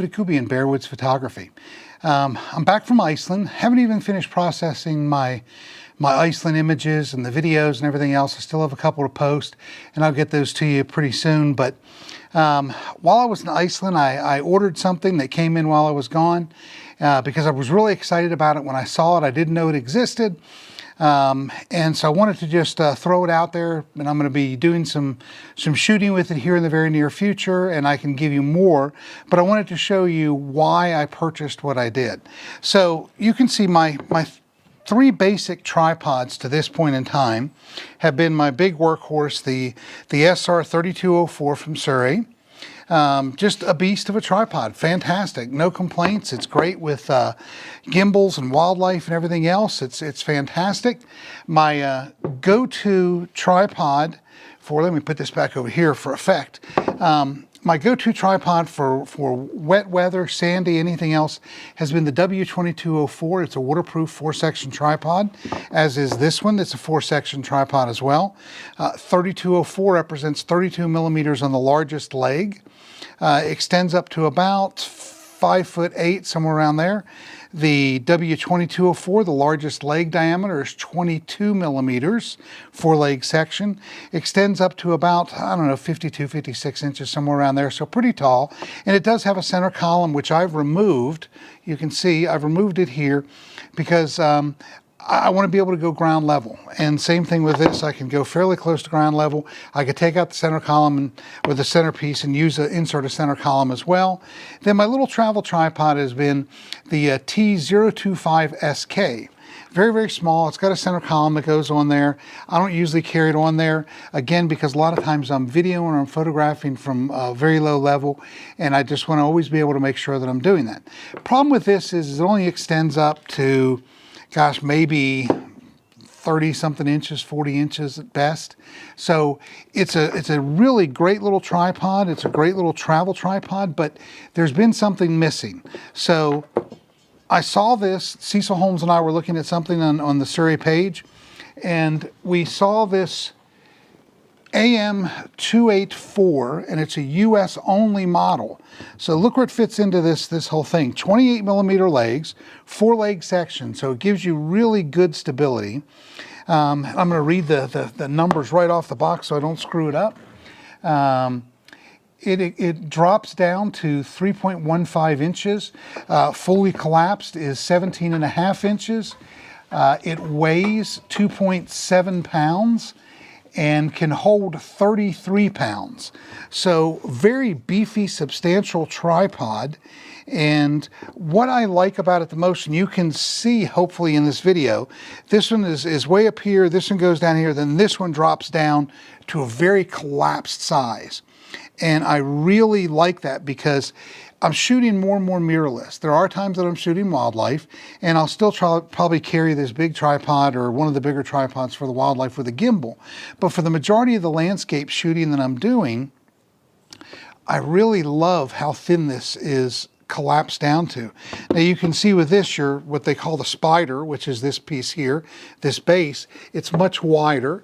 Kubi and Bearwoods Photography. I'm back from Iceland. Haven't even finished processing my Iceland images and the videos and everything else. I still have a couple to post, and I'll get those to you pretty soon. But while I was in Iceland, I ordered something that came in while I was gone because I was really excited about it when I saw it. I didn't know it existed. And so I wanted to just throw it out there, and I'm going to be doing some shooting with it here in the very near future, and I can give you more, but I wanted to show you why I purchased what I did. So you can see my three basic tripods to this point in time have been my big workhorse, the SR3204 from SIRUI. Just a beast of a tripod, fantastic, no complaints. It's great with gimbals and wildlife and everything else. It's fantastic. My go-to tripod for, let me put this back over here for effect. My go-to tripod for wet weather, sandy, anything else has been the W2204. It's a waterproof 4-section tripod, as is this one. It's a 4-section tripod as well. 3204 represents 32 millimeters on the largest leg. Extends up to about 5'8", somewhere around there. The W2204, the largest leg diameter, is 22 millimeters, 4-leg section. Extends up to about, I don't know, 52, 56 inches, somewhere around there, so pretty tall. And it does have a center column, which I've removed. You can see I've removed it here because I want to be able to go ground level. And same thing with this, I can go fairly close to ground level. I could take out the center column with the centerpiece and insert a center column as well. Then my little travel tripod has been the T025SK. Very, very small. It's got a center column that goes on there. I don't usually carry it on there, again, because a lot of times I'm videoing or I'm photographing from a very low level, and I just want to always be able to make sure that I'm doing that. Problem with this is it only extends up to, gosh, maybe 30 something inches, 40 inches at best. So it's a really great little tripod. It's a great little travel tripod, but there's been something missing. So I saw this, Cecil Holmes and I were looking at something on the SIRUI page, and we saw this AM284, and it's a US only model. So look where it fits into this whole thing. 28 millimeter legs, 4-leg section, so it gives you really good stability. I'm going to read the numbers right off the box so I don't screw it up. It drops down to 3.15 inches. Fully collapsed is 17.5 inches. It weighs 2.7 pounds. And can hold 33 pounds. So very beefy, substantial tripod. And what I like about it the most, and you can see hopefully in this video, this one is way up here, this one goes down here, then this one drops down to a very collapsed size. And I really like that because I'm shooting more and more mirrorless. There are times that I'm shooting wildlife, and I'll still probably carry this big tripod or one of the bigger tripods for the wildlife with a gimbal. But for the majority of the landscape shooting that I'm doing, I really love how thin this is collapsed down to. Now you can see with this, what they call the spider, which is this piece here, this base, it's much wider.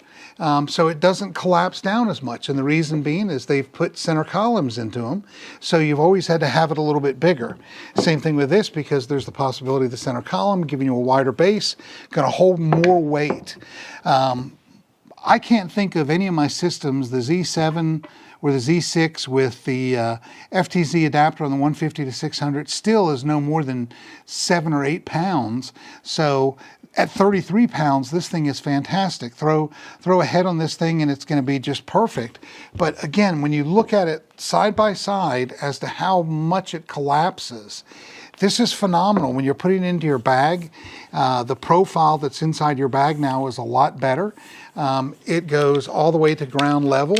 So it doesn't collapse down as much, and the reason being is they've put center columns into them, so you've always had to have it a little bit bigger. Same thing with this, because there's the possibility of the center column giving you a wider base, going to hold more weight. I can't think of any of my systems, the Z7 or the Z6 with the FTZ adapter on the 150 to 600 still is no more than 7 or 8 pounds. So at 33 pounds, this thing is fantastic. Throw a head on this thing and it's going to be just perfect. But again, when you look at it side by side as to how much it collapses, this is phenomenal. When you're putting it into your bag, the profile that's inside your bag now is a lot better. It goes all the way to ground level.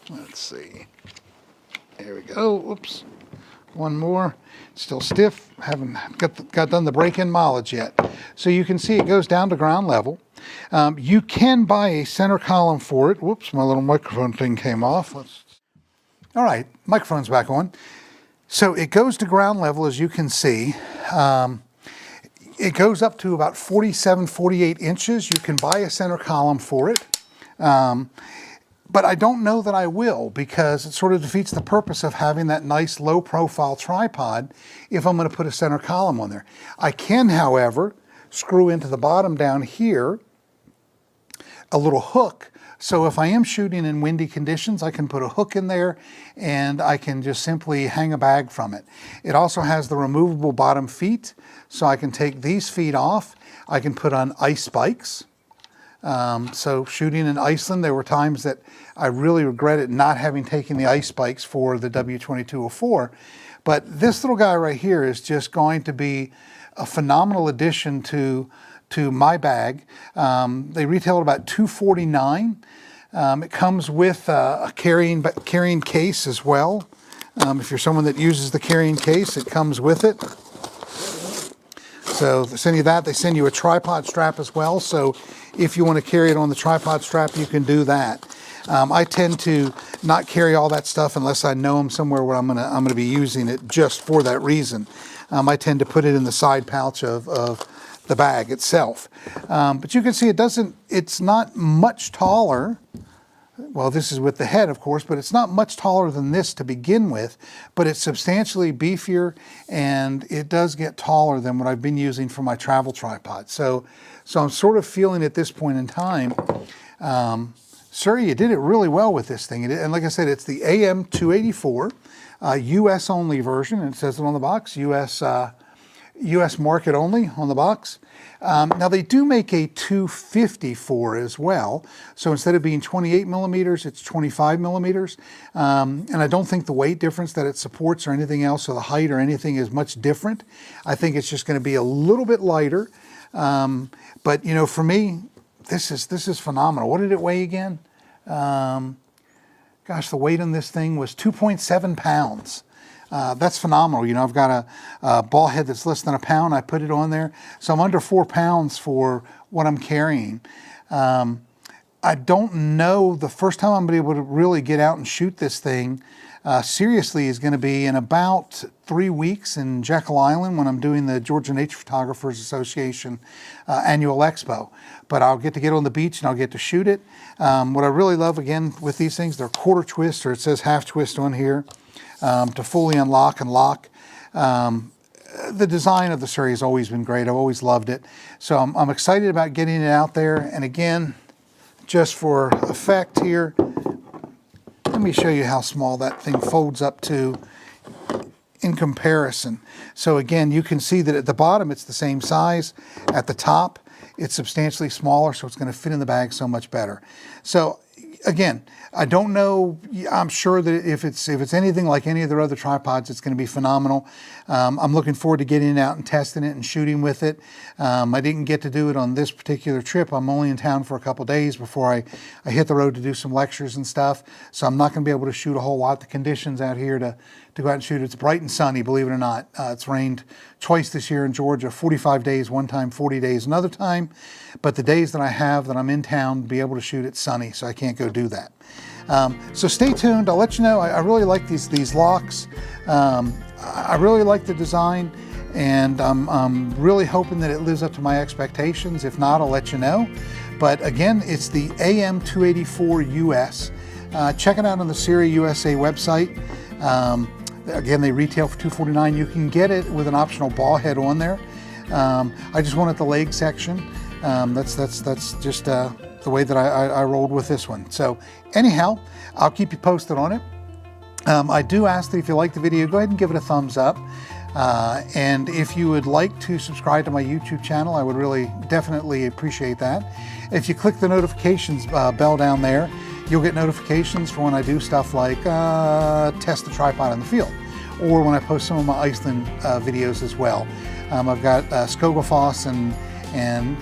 Let's see. There we go. Oops. One more. Still stiff. Haven't got done the break-in mileage yet. So you can see it goes down to ground level. You can buy a center column for it. Whoops, my little microphone thing came off. All right, microphone's back on. So it goes to ground level, as you can see. It goes up to about 47, 48 inches. You can buy a center column for it. But I don't know that I will, because it sort of defeats the purpose of having that nice low profile tripod if I'm going to put a center column on there. I can, however, screw into the bottom down here a little hook. So if I am shooting in windy conditions, I can put a hook in there and I can just simply hang a bag from it. It also has the removable bottom feet, so I can take these feet off. I can put on ice spikes. So shooting in Iceland, there were times that I really regretted not having taken the ice spikes for the W2204. But this little guy right here is just going to be a phenomenal addition to my bag. They retail at about $249. It comes with a carrying case as well. If you're someone that uses the carrying case, it comes with it. So they send you that. They send you a tripod strap as well. So if you want to carry it on the tripod strap, you can do that. I tend to not carry all that stuff unless I know I'm somewhere where I'm gonna be using it just for that reason. I tend to put it in the side pouch of the bag itself. But you can see it's not much taller. Well, this is with the head, of course, but it's not much taller than this to begin with, but it's substantially beefier, and it does get taller than what I've been using for my travel tripod. So I'm sort of feeling at this point in time, SIRUI, you did it really well with this thing. And like I said, it's the AM284, US only version, and it says it on the box, US market only on the box. Now they do make a 254 as well. So instead of being 28 millimeters, it's 25 millimeters. And I don't think the weight difference that it supports or anything else, or the height or anything, is much different. I think it's just going to be a little bit lighter. But you know, for me, this is phenomenal. What did it weigh again? Gosh, the weight on this thing was 2.7 pounds. That's phenomenal. You know, I've got a ball head that's less than a pound. I put it on there. So I'm under 4 pounds for what I'm carrying. I don't know, the first time I'm going to be able to really get out and shoot this thing seriously is going to be in about 3 weeks in Jekyll Island, when I'm doing the Georgia Nature Photographers Association annual expo. But I'll get on the beach and I'll get to shoot it. What I really love, again, with these things, they're quarter twist, or it says half twist on here. To fully unlock and lock. The design of the SIRUI has always been great. I've always loved it. So I'm excited about getting it out there. And again, just for effect here, let me show you how small that thing folds up to in comparison. So again, you can see that at the bottom it's the same size. At the top, it's substantially smaller, so it's going to fit in the bag so much better. So again, I don't know, I'm sure that if it's anything like any of their other tripods, it's going to be phenomenal. I'm looking forward to getting it out and testing it and shooting with it. I didn't get to do it on this particular trip. I'm only in town for a couple days before I hit the road to do some lectures and stuff. So I'm not going to be able to shoot a whole lot. The conditions out here to go out and shoot, it's bright and sunny, believe it or not. It's rained twice this year in Georgia, 45 days, one time 40 days another time. But the days that I have that I'm in town, be able to shoot, it's sunny, so I can't go do that. So stay tuned. I'll let you know. I really like these locks. I really like the design, and I'm really hoping that it lives up to my expectations. If not, I'll let you know. But again, it's the AM284 US. Check it out on the SIRUI USA website. Again, they retail for $249. You can get it with an optional ball head on there. I just wanted the leg section. That's just the way that I rolled with this one. So anyhow, I'll keep you posted on it. I do ask that if you like the video, go ahead and give it a thumbs up. And if you would like to subscribe to my YouTube channel, I would really definitely appreciate that. If you click the notifications bell down there, you'll get notifications for when I do stuff like test the tripod in the field, or when I post some of my Iceland videos as well. I've got Skogafoss and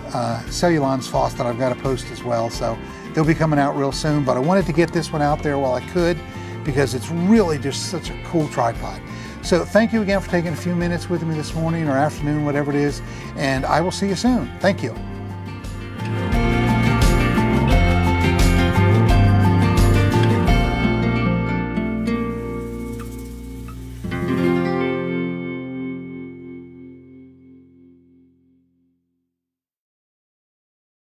Cellulon's Foss that I've got to post as well, so they'll be coming out real soon. But I wanted to get this one out there while I could, because it's really just such a cool tripod. So thank you again for taking a few minutes with me this morning or afternoon, whatever it is, and I will see you soon. Thank you.